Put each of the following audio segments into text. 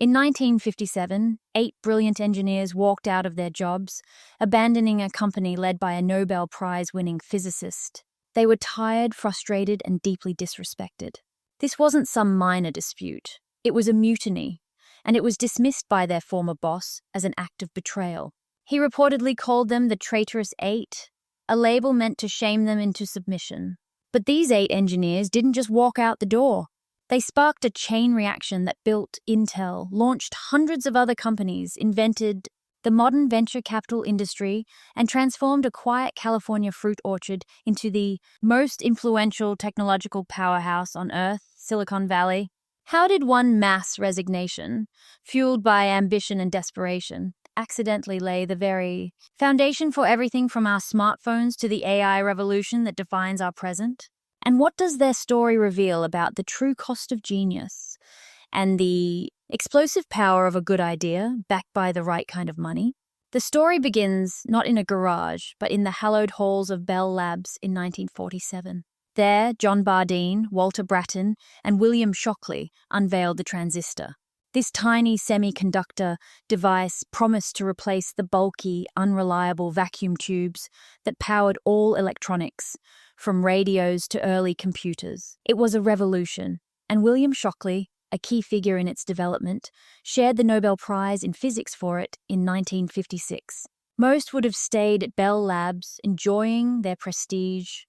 In 1957, 8 brilliant engineers walked out of their jobs, abandoning a company led by a Nobel Prize-winning physicist. They were tired, frustrated, and deeply disrespected. This wasn't some minor dispute. It was a mutiny, and it was dismissed by their former boss as an act of betrayal. He reportedly called them the Traitorous Eight, a label meant to shame them into submission. But these 8 engineers didn't just walk out the door. They sparked a chain reaction that built Intel, launched hundreds of other companies, invented the modern venture capital industry, and transformed a quiet California fruit orchard into the most influential technological powerhouse on Earth, Silicon Valley. How did one mass resignation, fueled by ambition and desperation, accidentally lay the very foundation for everything from our smartphones to the AI revolution that defines our present? And what does their story reveal about the true cost of genius and the explosive power of a good idea backed by the right kind of money? The story begins not in a garage, but in the hallowed halls of Bell Labs in 1947. There, John Bardeen, Walter Brattain, and William Shockley unveiled the transistor. This tiny semiconductor device promised to replace the bulky, unreliable vacuum tubes that powered all electronics, from radios to early computers. It was a revolution, and William Shockley, a key figure in its development, shared the Nobel Prize in Physics for it in 1956. Most would have stayed at Bell Labs, enjoying their prestige.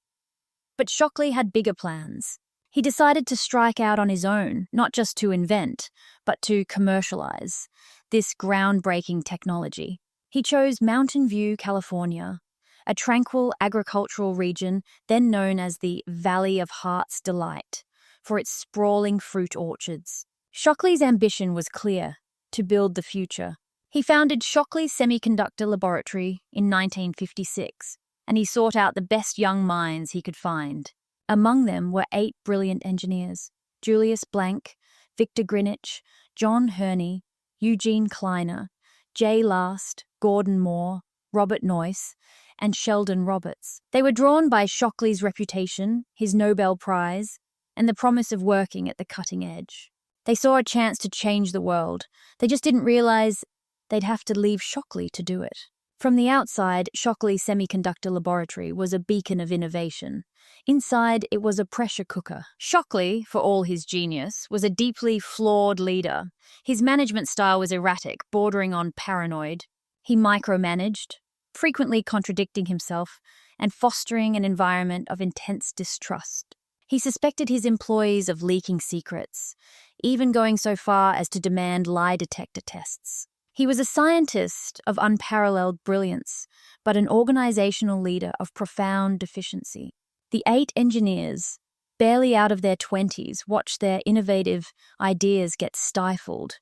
But Shockley had bigger plans. He decided to strike out on his own, not just to invent, but to commercialize this groundbreaking technology. He chose Mountain View, California, a tranquil agricultural region then known as the Valley of Heart's Delight, for its sprawling fruit orchards. Shockley's ambition was clear: to build the future. He founded Shockley Semiconductor Laboratory in 1956, and he sought out the best young minds he could find. Among them were 8 brilliant engineers: Julius Blank, Victor Greenwich, John Herney, Eugene Kleiner, Jay Last, Gordon Moore, Robert Noyce, and Sheldon Roberts. They were drawn by Shockley's reputation, his Nobel Prize, and the promise of working at the cutting edge. They saw a chance to change the world. They just didn't realize they'd have to leave Shockley to do it. From the outside, Shockley Semiconductor Laboratory was a beacon of innovation. Inside, it was a pressure cooker. Shockley, for all his genius, was a deeply flawed leader. His management style was erratic, bordering on paranoid. He micromanaged, frequently contradicting himself and fostering an environment of intense distrust. He suspected his employees of leaking secrets, even going so far as to demand lie detector tests. He was a scientist of unparalleled brilliance, but an organizational leader of profound deficiency. The 8 engineers, barely out of their 20s, watched their innovative ideas get stifled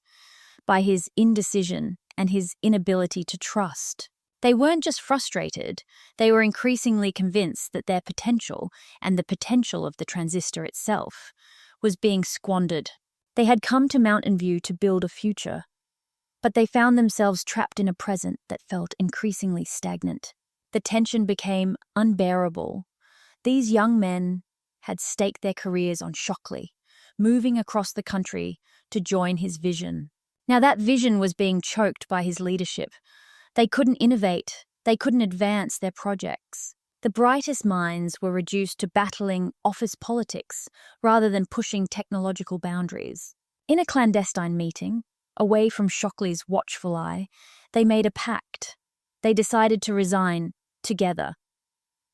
by his indecision and his inability to trust. They weren't just frustrated, they were increasingly convinced that their potential, and the potential of the transistor itself, was being squandered. They had come to Mountain View to build a future, but they found themselves trapped in a present that felt increasingly stagnant. The tension became unbearable. These young men had staked their careers on Shockley, moving across the country to join his vision. Now that vision was being choked by his leadership. They couldn't innovate, they couldn't advance their projects. The brightest minds were reduced to battling office politics rather than pushing technological boundaries. In a clandestine meeting, away from Shockley's watchful eye, they made a pact. They decided to resign together.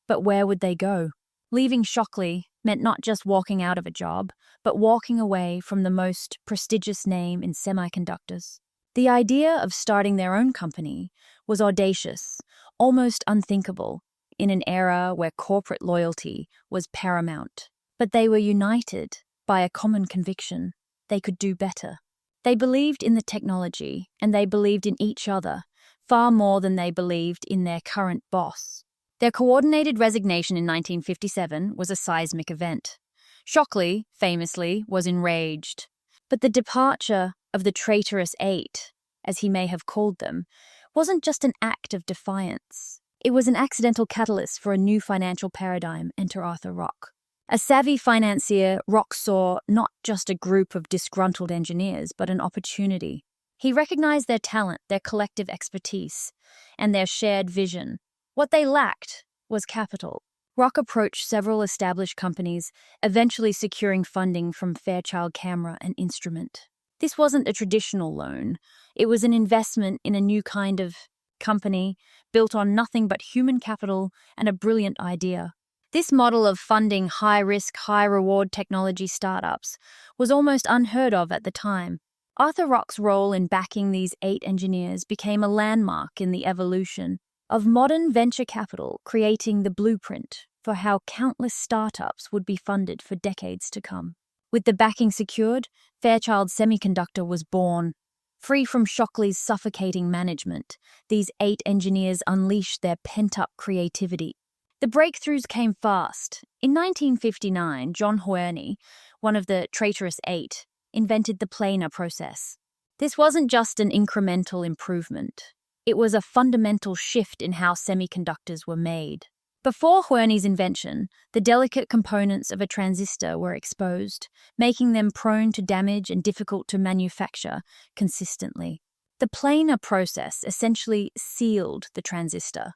But where would they go? Leaving Shockley meant not just walking out of a job, but walking away from the most prestigious name in semiconductors. The idea of starting their own company was audacious, almost unthinkable, in an era where corporate loyalty was paramount. But they were united by a common conviction: they could do better. They believed in the technology, and they believed in each other, far more than they believed in their current boss. Their coordinated resignation in 1957 was a seismic event. Shockley, famously, was enraged. But the departure of the Traitorous Eight, as he may have called them, wasn't just an act of defiance. It was an accidental catalyst for a new financial paradigm. Enter Arthur Rock. A savvy financier, Rock saw not just a group of disgruntled engineers, but an opportunity. He recognized their talent, their collective expertise, and their shared vision. What they lacked was capital. Rock approached several established companies, eventually securing funding from Fairchild Camera and Instrument. This wasn't a traditional loan. It was an investment in a new kind of company built on nothing but human capital and a brilliant idea. This model of funding high-risk, high-reward technology startups was almost unheard of at the time. Arthur Rock's role in backing these 8 engineers became a landmark in the evolution of modern venture capital, creating the blueprint for how countless startups would be funded for decades to come. With the backing secured, Fairchild Semiconductor was born. Free from Shockley's suffocating management, these 8 engineers unleashed their pent-up creativity. The breakthroughs came fast. In 1959, John Huerney, one of the Traitorous Eight, invented the planar process. This wasn't just an incremental improvement. It was a fundamental shift in how semiconductors were made. Before Huerney's invention, the delicate components of a transistor were exposed, making them prone to damage and difficult to manufacture consistently. The planar process essentially sealed the transistor,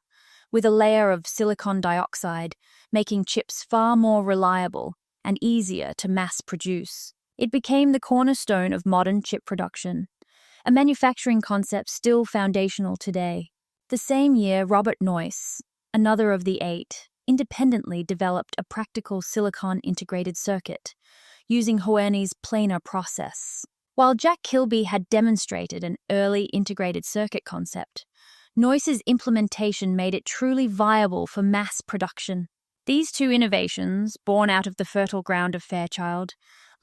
with a layer of silicon dioxide, making chips far more reliable and easier to mass produce. It became the cornerstone of modern chip production, a manufacturing concept still foundational today. The same year, Robert Noyce, another of the 8, independently developed a practical silicon integrated circuit, using Huerney's planar process. While Jack Kilby had demonstrated an early integrated circuit concept, Noyce's implementation made it truly viable for mass production. These 2 innovations, born out of the fertile ground of Fairchild,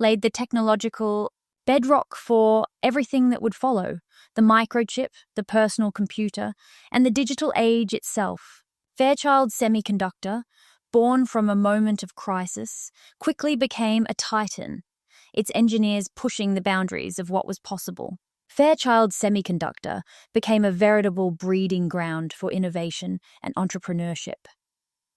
laid the technological bedrock for everything that would follow: the microchip, the personal computer, and the digital age itself. Fairchild Semiconductor, born from a moment of crisis, quickly became a titan, its engineers pushing the boundaries of what was possible. Fairchild Semiconductor became a veritable breeding ground for innovation and entrepreneurship.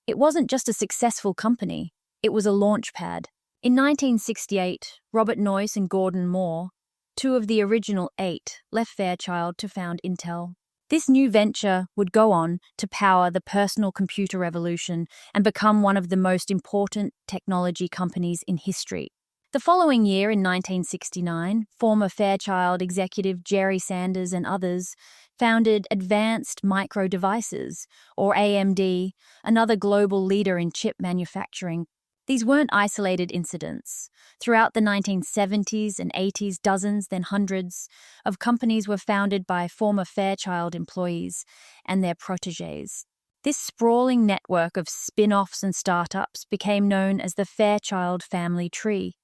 It wasn't just a successful company, it was a launchpad. In 1968, Robert Noyce and Gordon Moore, 2 of the original 8, left Fairchild to found Intel. This new venture would go on to power the personal computer revolution and become one of the most important technology companies in history. The following year, in 1969, former Fairchild executive Jerry Sanders and others founded Advanced Micro Devices, or AMD, another global leader in chip manufacturing. These weren't isolated incidents. Throughout the 1970s and 80s, dozens, then hundreds, of companies were founded by former Fairchild employees and their protégés. This sprawling network of spin-offs and startups became known as the Fairchild Family Tree,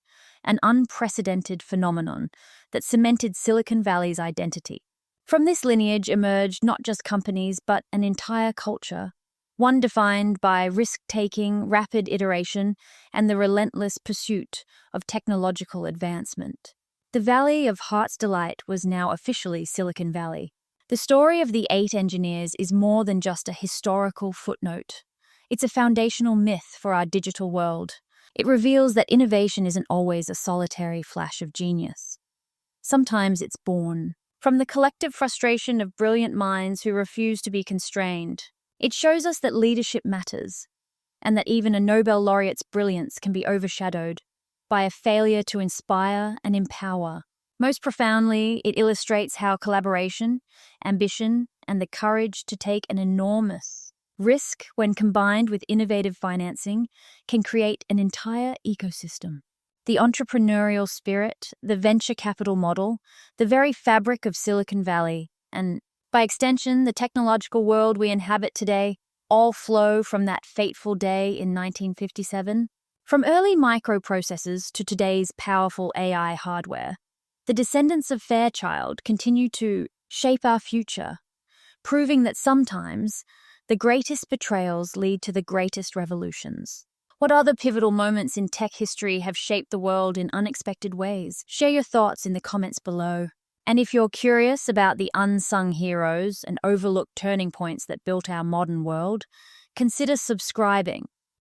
an unprecedented phenomenon that cemented Silicon Valley's identity. From this lineage emerged not just companies, but an entire culture, one defined by risk-taking, rapid iteration, and the relentless pursuit of technological advancement. The Valley of Heart's Delight was now officially Silicon Valley. The story of the 8 engineers is more than just a historical footnote. It's a foundational myth for our digital world. It reveals that innovation isn't always a solitary flash of genius. Sometimes it's born from the collective frustration of brilliant minds who refuse to be constrained. It shows us that leadership matters, and that even a Nobel laureate's brilliance can be overshadowed by a failure to inspire and empower. Most profoundly, it illustrates how collaboration, ambition, and the courage to take an enormous risk, when combined with innovative financing, can create an entire ecosystem. The entrepreneurial spirit, the venture capital model, the very fabric of Silicon Valley, and by extension, the technological world we inhabit today, all flow from that fateful day in 1957. From early microprocessors to today's powerful AI hardware, the descendants of Fairchild continue to shape our future, proving that sometimes the greatest betrayals lead to the greatest revolutions. What other pivotal moments in tech history have shaped the world in unexpected ways? Share your thoughts in the comments below. And if you're curious about the unsung heroes and overlooked turning points that built our modern world, consider subscribing